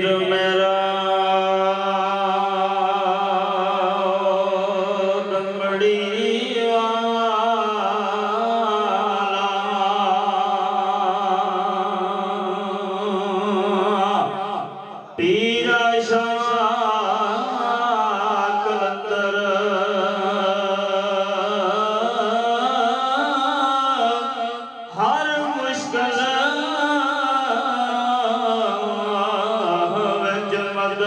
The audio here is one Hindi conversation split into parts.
मेरा दमड़ी पीरा शाह कलंदर हर मुश्किल विच मदद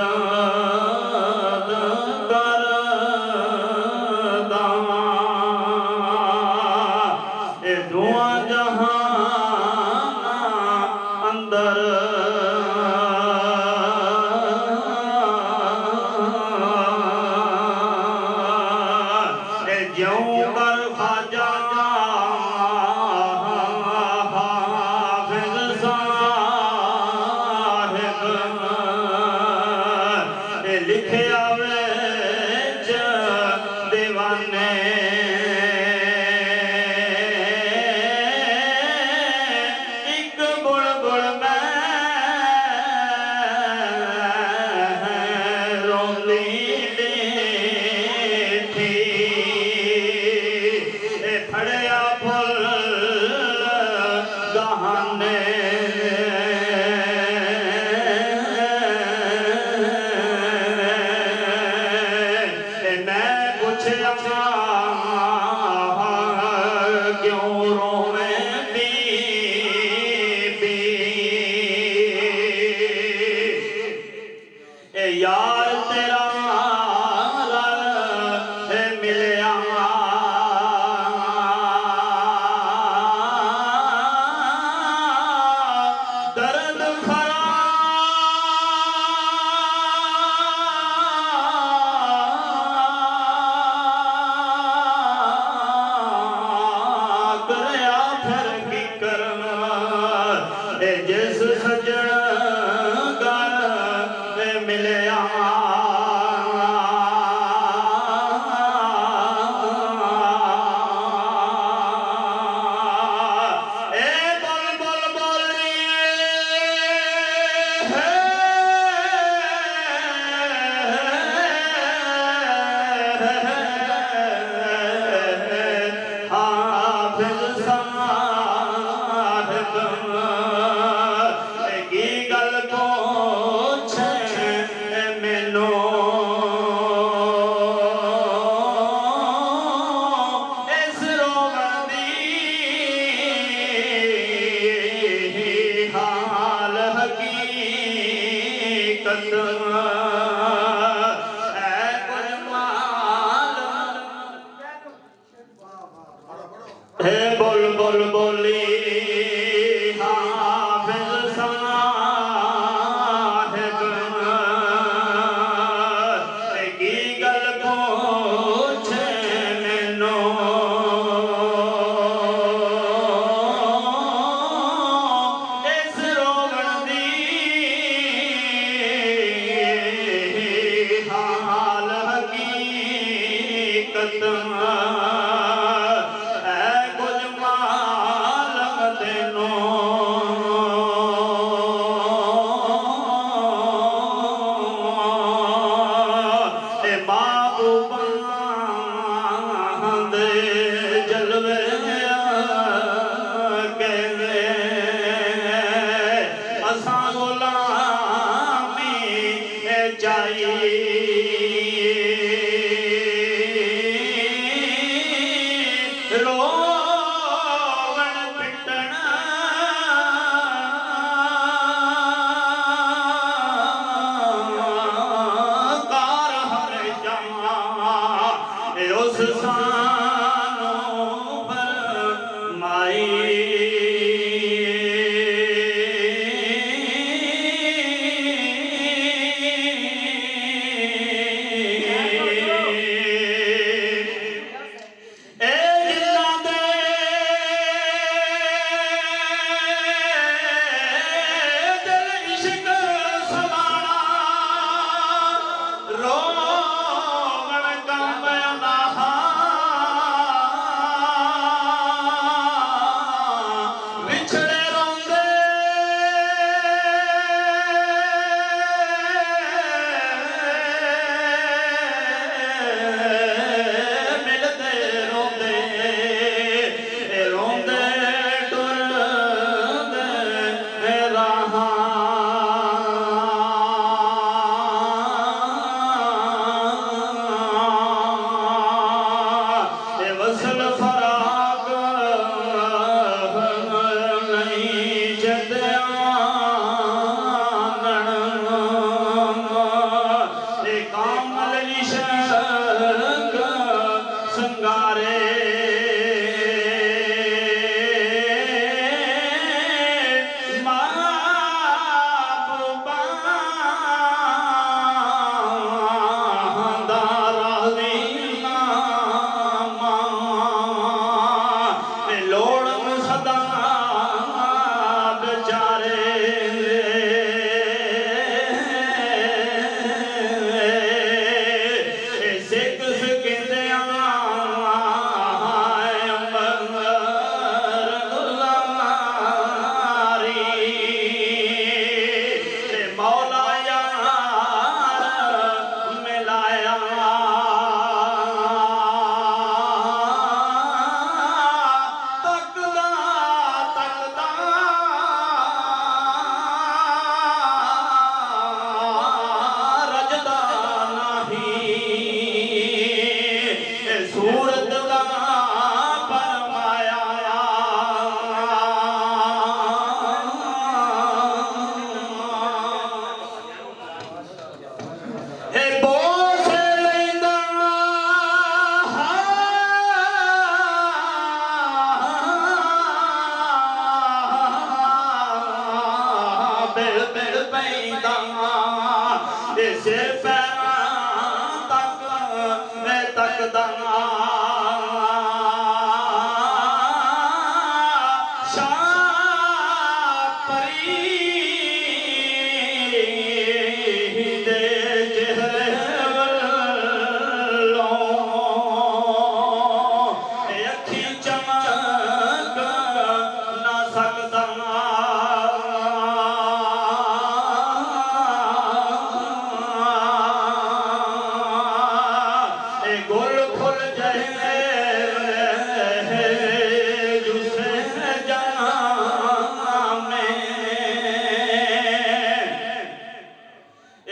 करदा ए दुआ जहां अंदर ज्यों कर ख्वाजा हाफिज साहिब लिखिया विच दीवाने एक बुलबुल मैं रोंदी फड़िया फुल गहाने मैं पूछया क्यों रोवे बीबी यार तेरा मिलया जिस सजन गल मिलया ए बोल बोल बोलिए हाफिज साहिब की गल पूछ मैनू इस रोवन दी हाल हकीकत है कुछ माल है बोल बोल बोली हाफिज साहिब की गल पूछ मैनू इस रोवन दी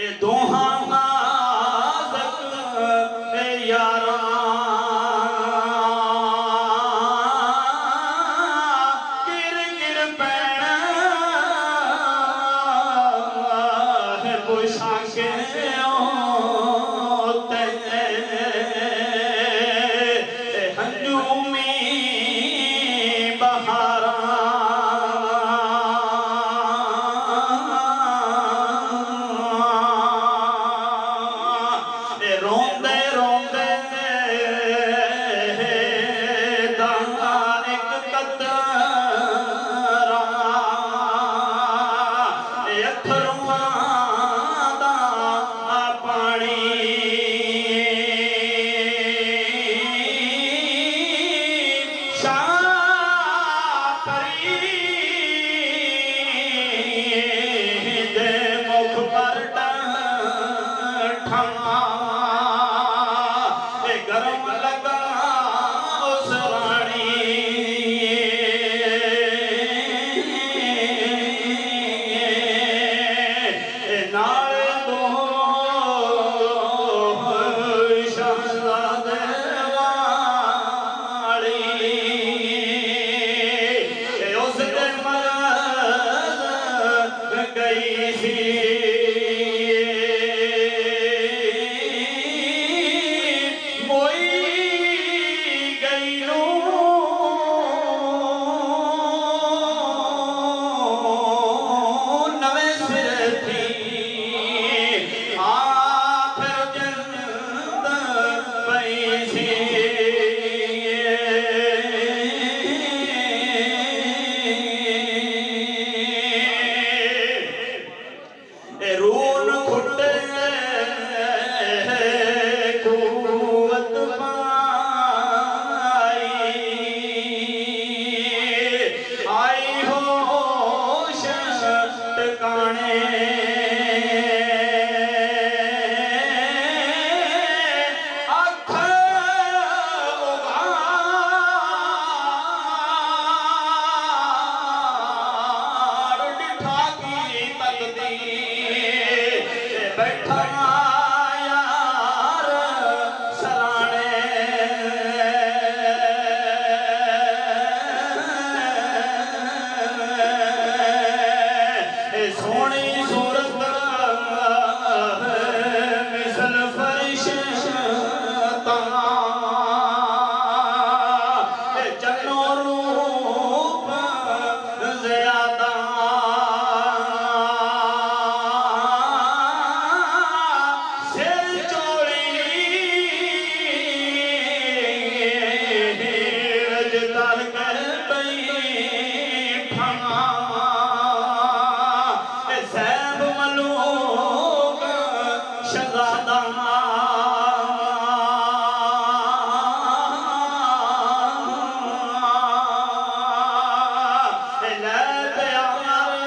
ए दोहा नाज़क यारा गिर गिर पैना है पोशाके हंजूमी बहारा रोंदे रोंदे दाना एक कतरा अथरुआं दा पानी मुख पर गरम लगा उस रानी नाल दो शहज़ादे वाली उस दिन मर गई सी रूल खुटे कुवत पाई आई होश टकाने अख उगाड़ डिठा की तकदी बैठा यार सराणे सोनी सूरत मिसल फरिश चन्नो रूप ज़्यादा सैब मलूक शहज़ादा ले प्यार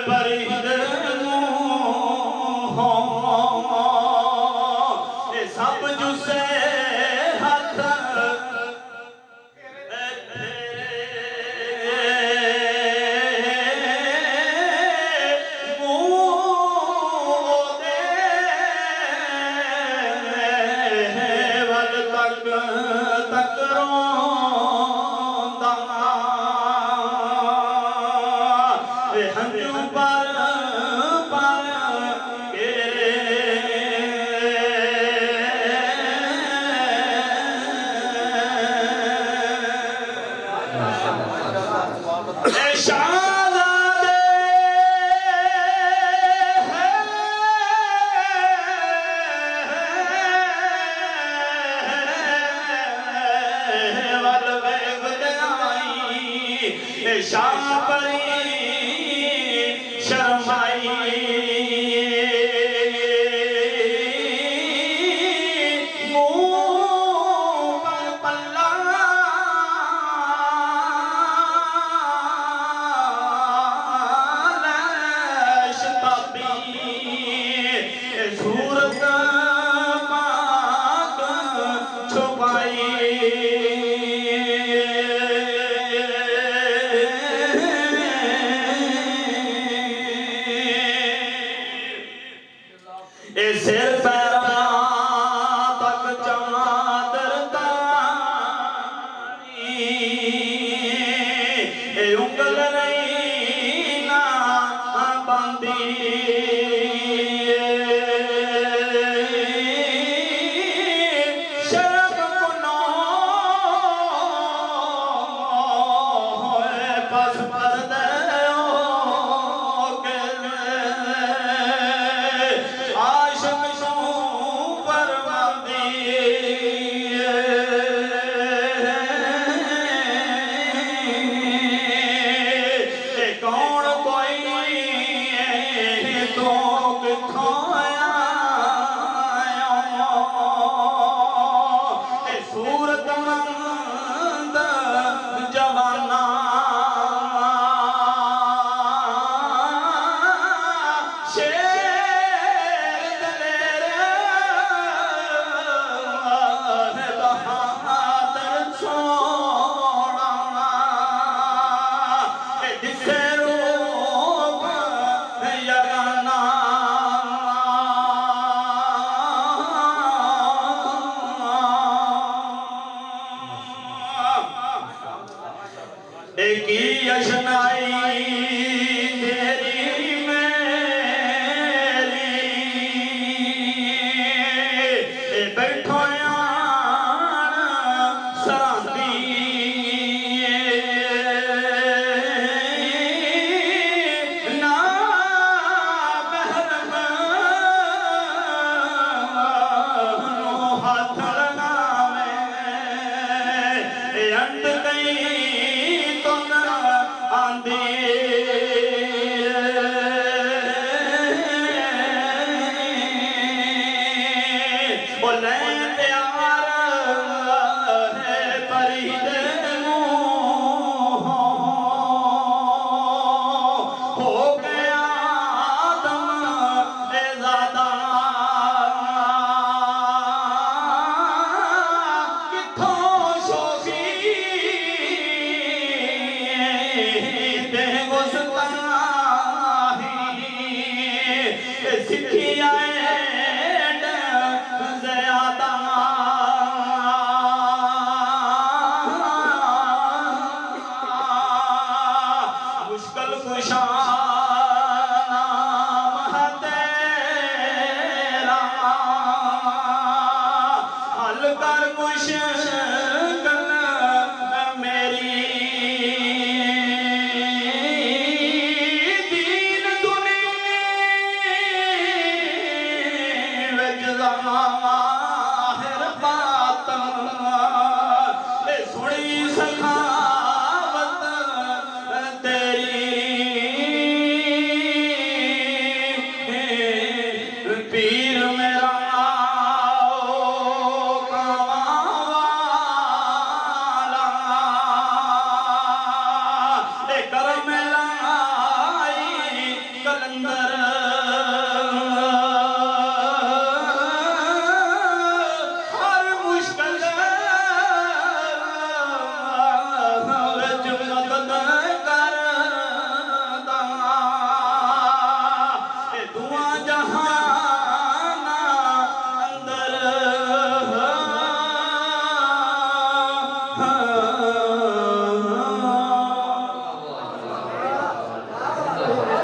परिंद सब जुसे हथ तक रोंदा हंजू पर शाह परी शर्माई मुँह पर पल्ला शताबी सूरत पाक छुपाई ए सिर पैरां तक चादर तानी ए उंगल नहीं ना बांधी शर्म कुनो होए बस बस की यशनाई तेरी मेरी बैठो सरांदी ना महरम हाथ लगावे अंत कहीं सिखी